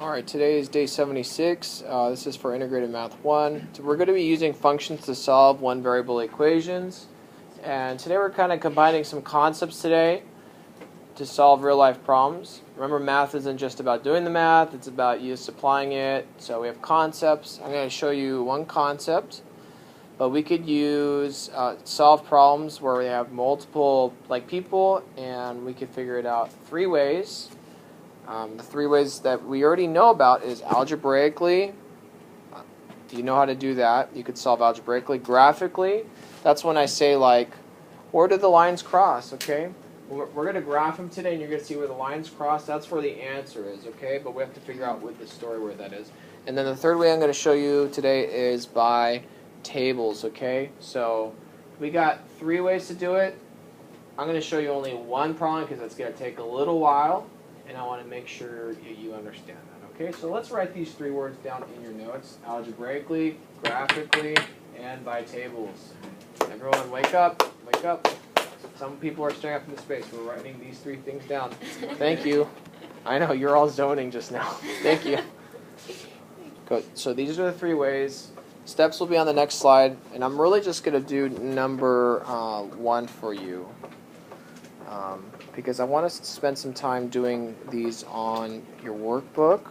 Alright, today is day 76. This is for Integrated Math 1. So we're going to be using functions to solve one variable equations. And today we're kind of combining some concepts today to solve real life problems. Remember, math isn't just about doing the math, it's about you applying it. So we have concepts. I'm going to show you one concept, but we could use solve problems where we have multiple people, and we could figure it out three ways. The three ways that we already know about is algebraically. You know how to do that. You could solve algebraically. Graphically, that's when I say, like, where do the lines cross, okay? We're going to graph them today, and you're going to see where the lines cross. That's where the answer is, okay? But we have to figure out with the story where that is. And then the third way I'm going to show you today is by tables, okay? So we got three ways to do it. I'm going to show you only one problem because it's going to take a little while. And I want to make sure you understand that, okay? So let's write these three words down in your notes. Algebraically, graphically, and by tables. Everyone wake up, wake up. Some people are staring up into space. We're writing these three things down. Thank you. I know, you're all zoning just now. Thank you. Good. So these are the three ways. Steps will be on the next slide. And I'm really just going to do number one for you. Because I want us to spend some time doing these on your workbook,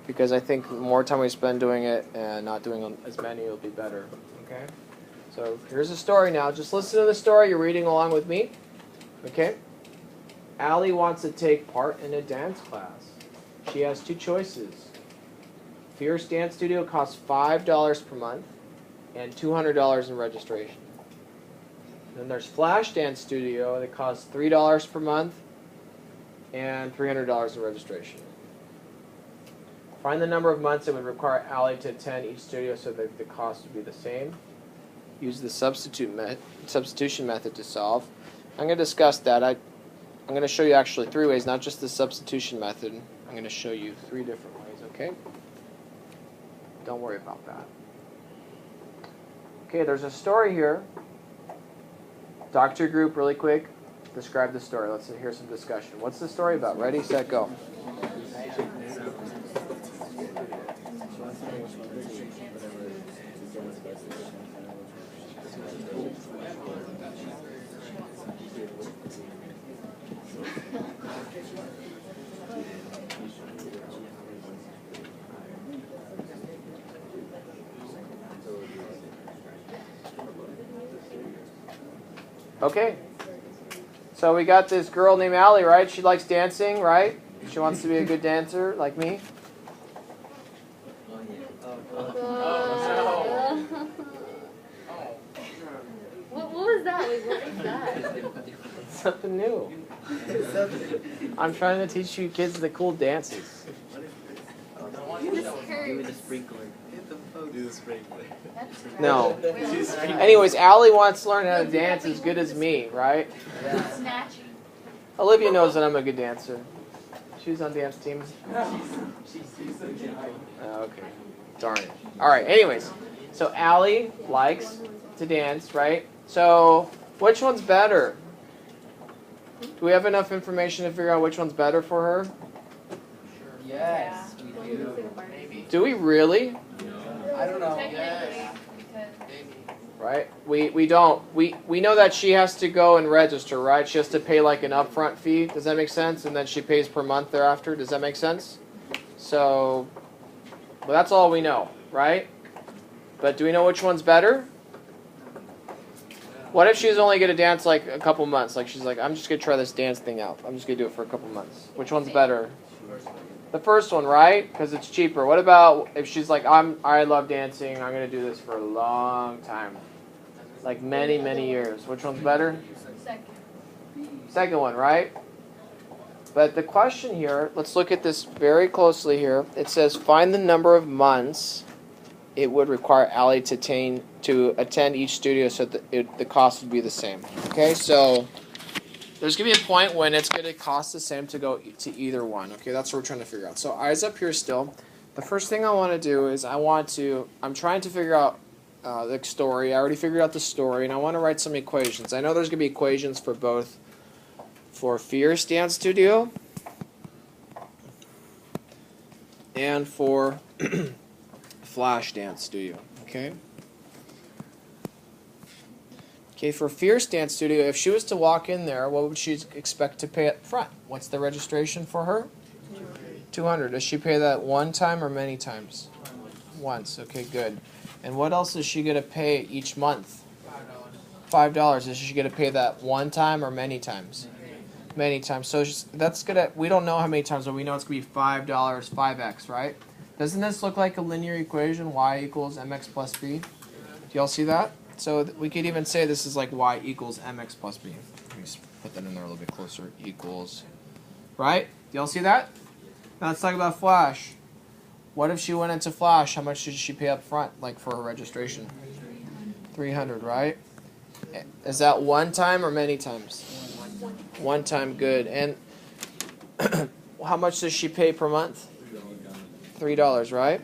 because I think the more time we spend doing it and not doing as many, it'll be better. Okay? So here's the story now. Just listen to the story. You're reading along with me. Okay? Allie wants to take part in a dance class. She has two choices. Fierce Dance Studio costs $5 per month and $200 in registration. Then there's Flash Dance Studio that costs $3 per month and $300 in registration. Find the number of months it would require Allie to attend each studio so that the cost would be the same. Use the substitution method to solve. I'm going to discuss that. I'm going to show you actually three ways, not just the substitution method. I'm going to show you three different ways, okay? Don't worry about that. Okay, there's a story here. Talk to your group really quick. Describe the story. Let's hear some discussion. What's the story about? Ready, set, go. Okay, so we got this girl named Allie, right? She likes dancing, right? She wants to be a good dancer, like me. What was that? What was that? Something new. I'm trying to teach you kids the cool dances. Do the sprinkler. Do the sprinkler. No. Anyways, Allie wants to learn how to dance as good as me, right? Snatching. Olivia knows that I'm a good dancer. She's on dance team. Okay. Darn it. Alright, anyways. So Allie likes to dance, right? So which one's better? Do we have enough information to figure out which one's better for her? Yes, we do. Maybe. Do we really? I don't know. Yes. Right? We don't. We know that she has to go and register, right? She has to pay like an upfront fee. Does that make sense? And then she pays per month thereafter. Does that make sense? So, well, that's all we know, right? But do we know which one's better? What if she's only going to dance like a couple months? Like she's like, I'm just going to try this dance thing out. I'm just going to do it for a couple months. Which one's better? The first one, right? Because it's cheaper. What about if she's like, I love dancing. I'm going to do this for a long time. Like many, many years. Which one's better? Second one, right? But the question here, let's look at this very closely here. It says, find the number of months it would require Allie to attend each studio so that the cost would be the same. Okay, so there's going to be a point when it's going to cost the same to go to either one. Okay, that's what we're trying to figure out. So eyes up here still. The first thing I want to do is I'm trying to figure out the story. I already figured out the story, and I want to write some equations. I know there's going to be equations for both for Fierce Dance Studio and for Flash Dance Studio. Okay. Okay, for Fierce Dance Studio, if she was to walk in there, what would she expect to pay up front? What's the registration for her? 200. Does she pay that one time or many times? Once. Okay, good. And what else is she going to pay each month? $5. Is she going to pay that one time or many times? Many times. So that's gonna. We don't know how many times, but we know it's gonna be $5, 5x, right? Doesn't this look like a linear equation? Y equals mx plus b. Do y'all see that? So we could even say this is like y equals mx plus b. Let me just put that in there a little bit closer. Equals, right? Do y'all see that? Now let's talk about Flash. What if she went into Flash? How much did she pay up front, like for her registration? 300, right? Is that one time or many times? One time, good. And how much does she pay per month? $3, right?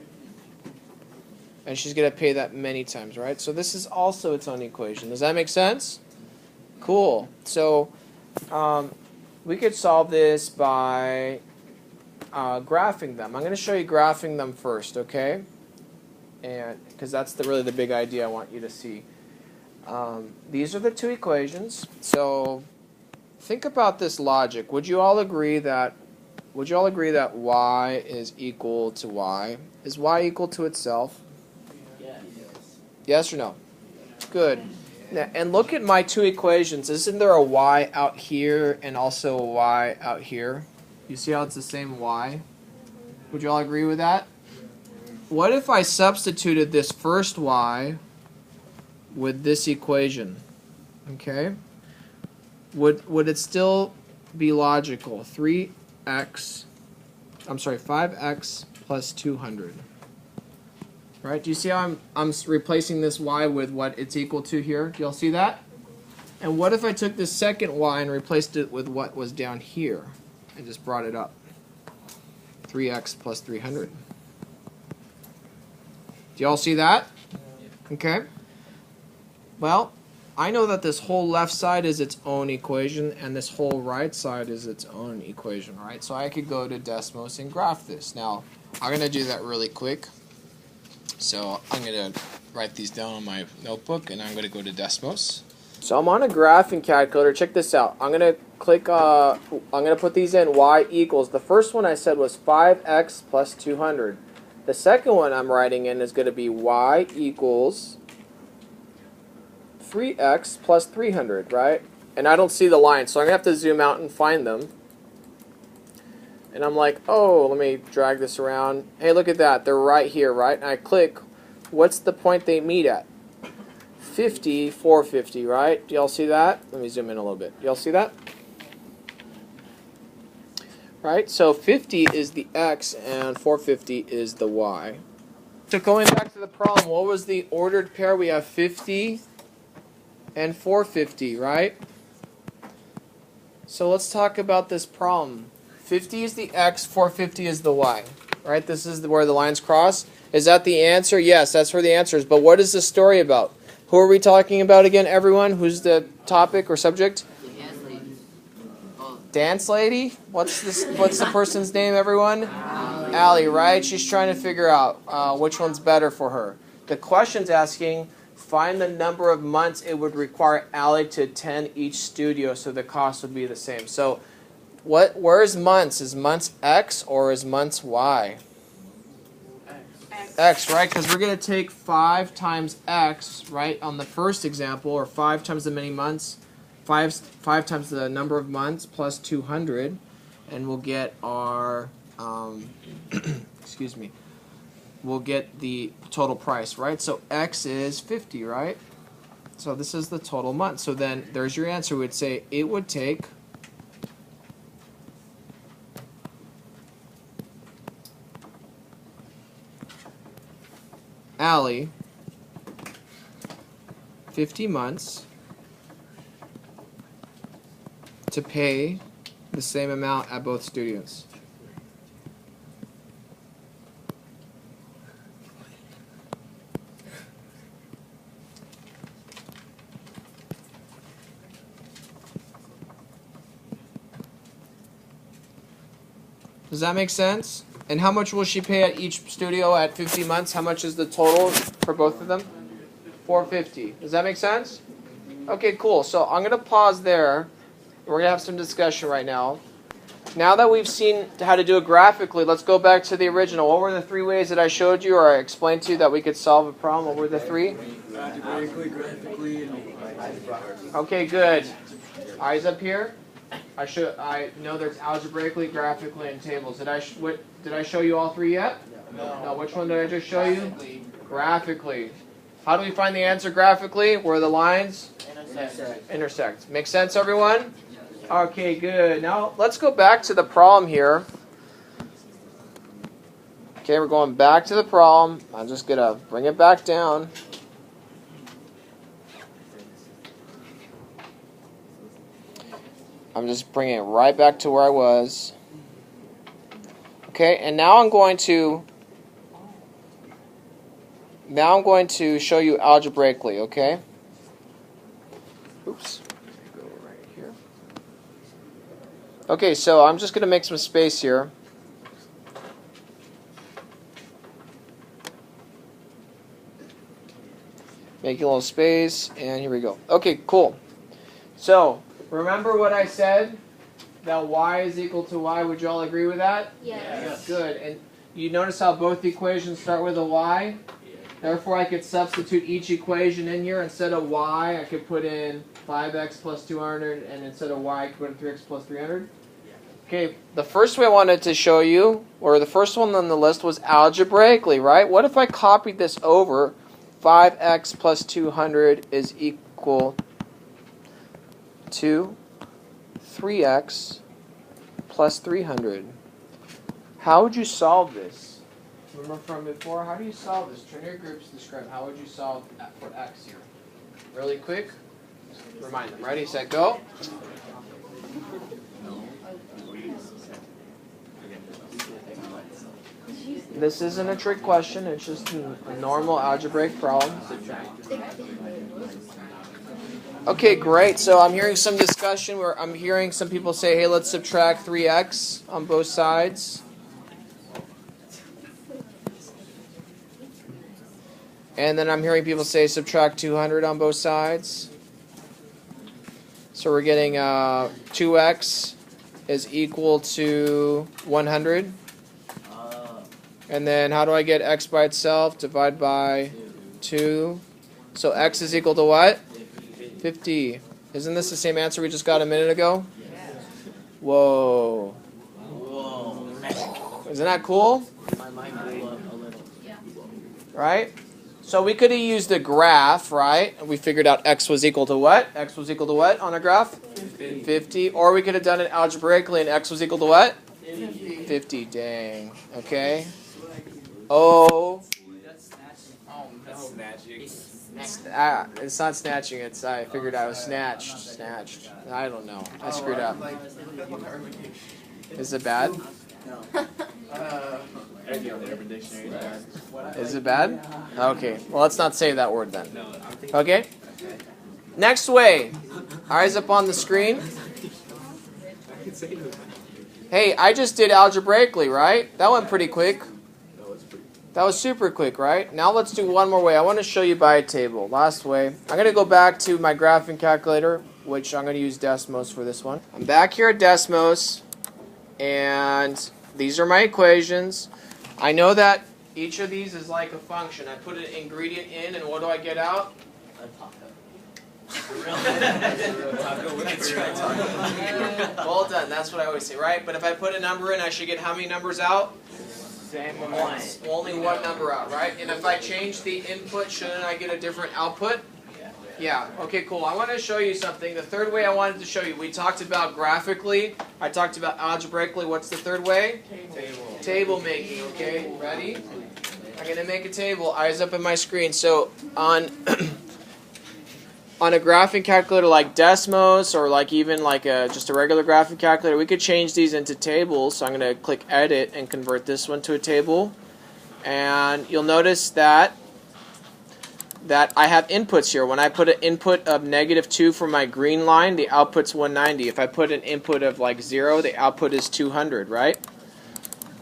And she's going to pay that many times, right? So this is also its own equation. Does that make sense? Cool. So we could solve this by graphing them. I'm going to show you graphing them first, okay? And because that's really the big idea I want you to see. These are the two equations. So think about this logic. Would you all agree that y is equal to y? Is y equal to itself? Yes. Yes or no? Good. Now, and look at my two equations. Isn't there a y out here and also a y out here? You see how it's the same y? Would you all agree with that? What if I substituted this first y with this equation? Okay? Would it still be logical? 5x plus 200. Right? Do you see how I'm replacing this y with what it's equal to here? Do y'all see that? And what if I took this second y and replaced it with what was down here? I just brought it up. 3x plus 300. Do y'all see that? Okay. Well, I know that this whole left side is its own equation and this whole right side is its own equation, right? So I could go to Desmos and graph this. Now, I'm going to do that really quick. So I'm going to write these down on my notebook and I'm going to go to Desmos. So I'm on a graphing calculator. Check this out. I'm going to click, I'm going to put these in. Y equals, the first one I said was 5x plus 200. The second one I'm writing in is going to be y equals 3x plus 300, right? And I don't see the lines, so I'm going to have to zoom out and find them. And I'm like, oh, let me drag this around. Hey, look at that. They're right here, right? And I click. What's the point they meet at? 50, 450, right? Do y'all see that? Let me zoom in a little bit. Do y'all see that? Right? So 50 is the x and 450 is the y. So going back to the problem, what was the ordered pair? We have 50 and 450, right? So let's talk about this problem. 50 is the x, 450 is the y, right? This is where the lines cross. Is that the answer? Yes, that's where the answer is. But what is the story about? Who are we talking about again, everyone? Who's the topic or subject? Dance lady. Oh. Dance lady? What's the person's name, everyone? Allie, right? She's trying to figure out which one's better for her. The question's asking, find the number of months it would require Allie to attend each studio so the cost would be the same. So where is months? Is months X or is months Y? X, right? Because we're going to take 5 times X, right, on the first example, or 5 times the many months, 5 times the number of months plus 200, and we'll get our, excuse me, we'll get the total price, right? So X is 50, right? So this is the total month. So then there's your answer. We'd say it would take Allie 50 months to pay the same amount at both studios. Does that make sense? And how much will she pay at each studio at 50 months? How much is the total for both of them? $450. Does that make sense? Okay, cool. So I'm going to pause there. We're going to have some discussion right now. Now that we've seen how to do it graphically, let's go back to the original. What were the three ways that I showed you or I explained to you that we could solve a problem? What were the three? Algebraically, graphically, and Okay, good. Eyes up here. I know there's algebraically, graphically, and tables. Did I show you all three yet? No. Which one did I just show you? Graphically. How do we find the answer graphically? Where the lines intersect. Make sense, everyone? Okay, good. Now let's go back to the problem here. Okay, we're going back to the problem. I'm just going to bring it back down. I'm just bringing it right back to where I was. Okay, and now I'm going to show you algebraically, okay? Oops. Go right here. Okay, so I'm just going to make some space here. Making a little space, and here we go. Okay, cool. So, remember what I said? That y is equal to y. Would you all agree with that? Yes. Good. And you notice how both equations start with a y? Therefore, I could substitute each equation in here. Instead of y, I could put in 5x plus 200, and instead of y, I could put in 3x plus 300. Okay, the first way I wanted to show you, or the first one on the list, was algebraically, right? What if I copied this over? 5x plus 200 is equal to 3x plus 300. How would you solve this? Remember from before, how do you solve this? Trinary groups describe how would you solve for x here? Really quick, remind them. Ready, set, go. This isn't a trick question, it's just a normal algebraic problem. Okay, great. So I'm hearing some discussion where I'm hearing some people say, hey, let's subtract 3x on both sides. And then I'm hearing people say subtract 200 on both sides. So we're getting 2x is equal to 100. And then how do I get x by itself? Divide by 2. So x is equal to what? 50. Isn't this the same answer we just got a minute ago? Whoa. Isn't that cool? My mind blew up a little. Right? So we could have used the graph, right? And we figured out x was equal to what? X was equal to what on a graph? 50. Or we could have done it algebraically and x was equal to what? 50. Dang. Okay. Oh. It's not snatching. I figured I was snatched. I don't know. I screwed up. Is it bad? Is it bad? Okay. Well, let's not say that word then. Okay. Next way. Eyes up on the screen. Hey, I just did algebraically, right? That went pretty quick. That was super quick, right? Now let's do one more way. I want to show you by a table. Last way. I'm going to go back to my graphing calculator, which I'm going to use Desmos for this one. I'm back here at Desmos, and these are my equations. I know that each of these is like a function. I put an ingredient in, and what do I get out? A taco. Well done. That's what I always say, right? But if I put a number in, I should get how many numbers out? Same one. Only one number out, right? And if I change the input, shouldn't I get a different output? Yeah. Okay, cool. I want to show you something. The third way I wanted to show you, we talked about graphically. I talked about algebraically. What's the third way? Table. Table making, okay? Ready? I'm going to make a table. Eyes up on my screen. So on on a graphing calculator like Desmos or like even like just a regular graphing calculator, we could change these into tables. So I'm going to click Edit and convert this one to a table. And you'll notice that I have inputs here. When I put an input of -2 for my green line, the output's 190. If I put an input of like 0, the output is 200, right?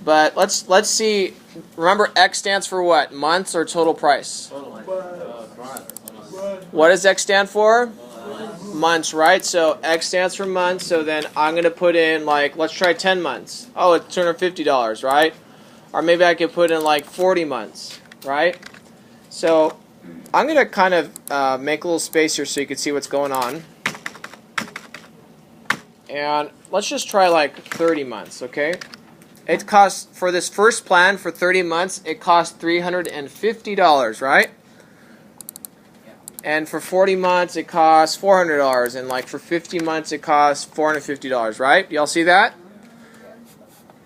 But let's see. Remember, X stands for what? Months or total price? What does X stand for? Months, right? So X stands for months. So then I'm going to put in, like, let's try 10 months. Oh, it's $250, right? Or maybe I could put in like 40 months, right? So I'm going to kind of make a little space here so you can see what's going on. And let's just try like 30 months, okay? It costs, for this first plan for 30 months, it costs $350, right? And for 40 months, it costs $400. And like for 50 months, it costs $450, right? Y'all see that?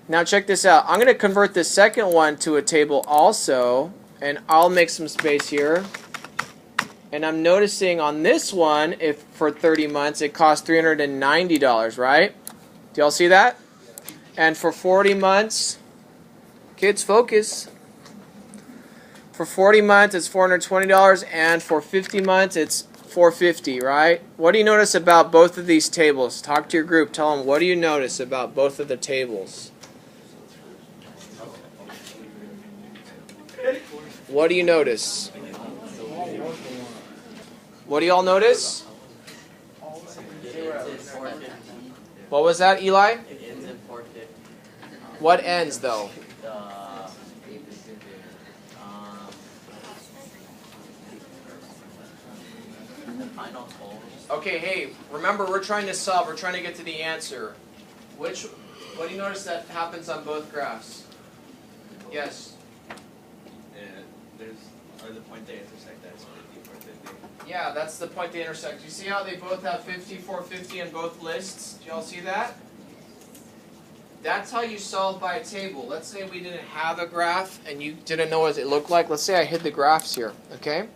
Now check this out. I'm going to convert this second one to a table also. And I'll make some space here. And I'm noticing on this one, if for 30 months, it costs $390, right? Do y'all see that? And for 40 months, kids, focus. For 40 months, it's $420, and for 50 months, it's $450, right? What do you notice about both of these tables? Talk to your group. Tell them, what do you notice about both of the tables? What do you notice? What do y'all notice? What was that, Eli? What ends, though? Okay, hey, remember we're trying to solve, we're trying to get to the answer. What do you notice that happens on both graphs? Yes? Or the point they intersect, that's 50, 450. Yeah, that's the point they intersect. You see how they both have 50, 450 in both lists? Do y'all see that? That's how you solve by a table. Let's say we didn't have a graph and you didn't know what it looked like. Let's say I hid the graphs here, okay?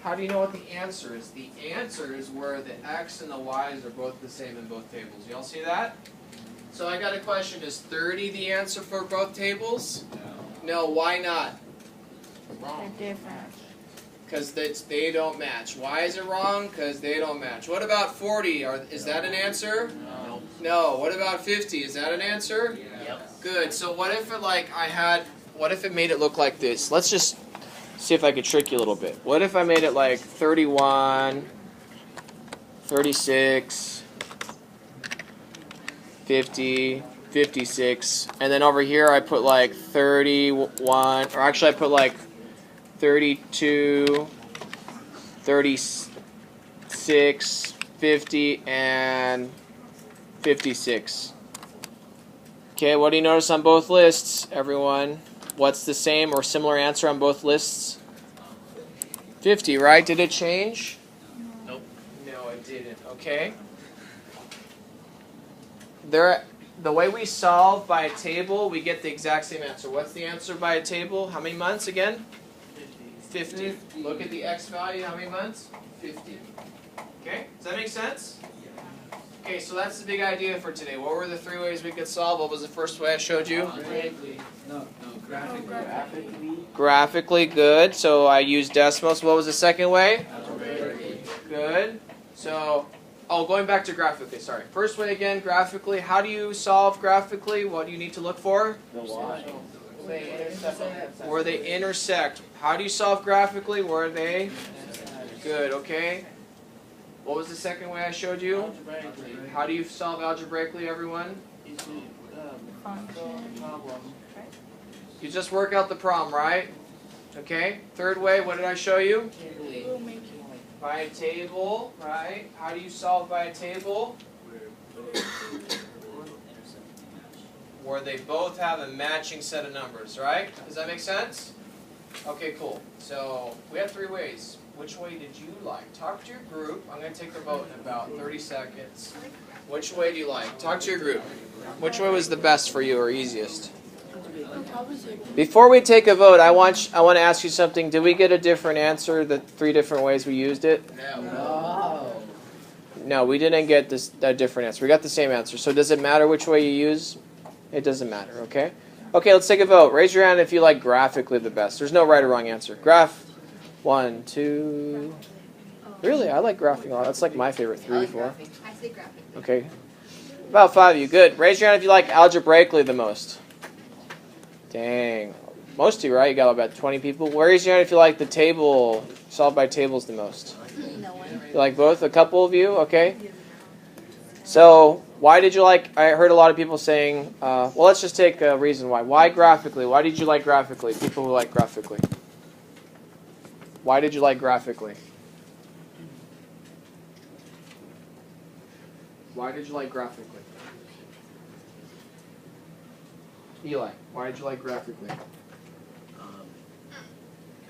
How do you know what the answer is? The answer is where the x and the y's are both the same in both tables. Y'all see that? So I got a question. Is 30 the answer for both tables? No, why not? They're different. Because they don't match. Why is it wrong? Because they don't match. What about 40? Is that an answer? No. No. What about 50? Is that an answer? Yep. Good. So what if it what if it made it look like this? Let's just see if I could trick you a little bit. What if I made it like 31, 36, 50, 56, and then over here I put like 31, or actually I put like 32, 36, 50, and 56. Okay, what do you notice on both lists, everyone? What's the same or similar answer on both lists? 50, right? Did it change? Nope. No, it didn't. Okay. The way we solve by a table, we get the exact same answer. What's the answer by a table? How many months again? 50. Look at the x value. How many months? 50. Okay, does that make sense? Okay, so that's the big idea for today. What were the three ways we could solve? What was the first way I showed you? Graphically. Graphically, good. So I used decimals. What was the second way? Good. So, going back to graphically, sorry. First way again, graphically. How do you solve graphically? What do you need to look for? The Y. Where they intersect. How do you solve graphically? Where are they? Good, okay. What was the second way I showed you? How do you solve algebraically, everyone? You just work out the problem, right? Okay. Third way, what did I show you? By a table, right? How do you solve by a table? Where they both have a matching set of numbers, right? Does that make sense? Okay, cool. So we have three ways. Which way did you like? Talk to your group. I'm going to take the vote in about 30 seconds. Which way do you like? Talk to your group. Which way was the best for you or easiest? Before we take a vote, I want to ask you something. Did we get a different answer, the three different ways we used it? No. No, we didn't get a different answer. We got the same answer. So does it matter which way you use? It doesn't matter, okay? Okay, let's take a vote. Raise your hand if you like graphically the best. There's no right or wrong answer. Graph. 1, 2. Really? I like graphing a lot. That's like my favorite. 3, 4. I say graphic. Okay. About 5 of you. Good. Raise your hand if you like algebraically the most. Dang. Most of you, right? You got about 20 people. Raise your hand if you like the table, solved by tables the most. No one. You like both? A couple of you? Okay. So, why did you like, I heard a lot of people saying, well, let's just take a reason why. Why graphically? Why did you like graphically? People who like graphically. Why did you like graphically? Why did you like graphically? Eli, why did you like graphically?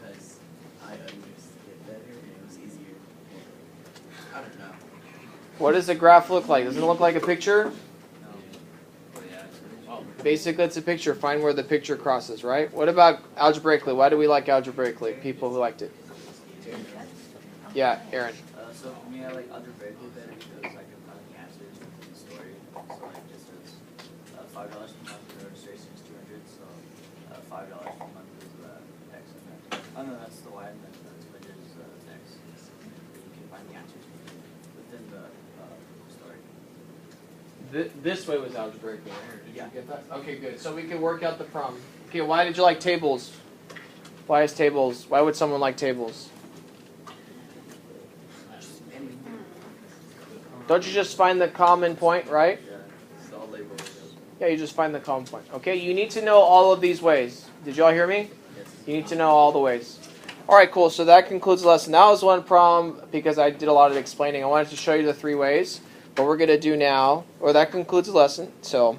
Because I understood it better and it was easier. I don't know. What does a graph look like? Doesn't it look like a picture? No. But yeah, oh. Basically, it's a picture. Find where the picture crosses, right? What about algebraically? Why do we like algebraically? People who liked it. Yeah, Aaron. So for me, I like algebraically better because I can find the answers in the story. So like this is $5 per month for registration is 200. So $5 per month is X and then oh no, that's the Y and then the limit is X. You can find the answers within the story. This way was algebraically. Did Yeah. you get that? Okay, good. So we can work out the problem. Okay, why did you like tables? Why is tables? Why would someone like tables? Don't you just find the common point, right? Yeah, it's all labeled. Yeah, you just find the common point. Okay, you need to know all of these ways. Did you all hear me? Yes. You need to know all the ways. All right, cool. So that concludes the lesson. That was one problem because I did a lot of explaining. I wanted to show you the 3 ways. What we're going to do now, or that concludes the lesson. So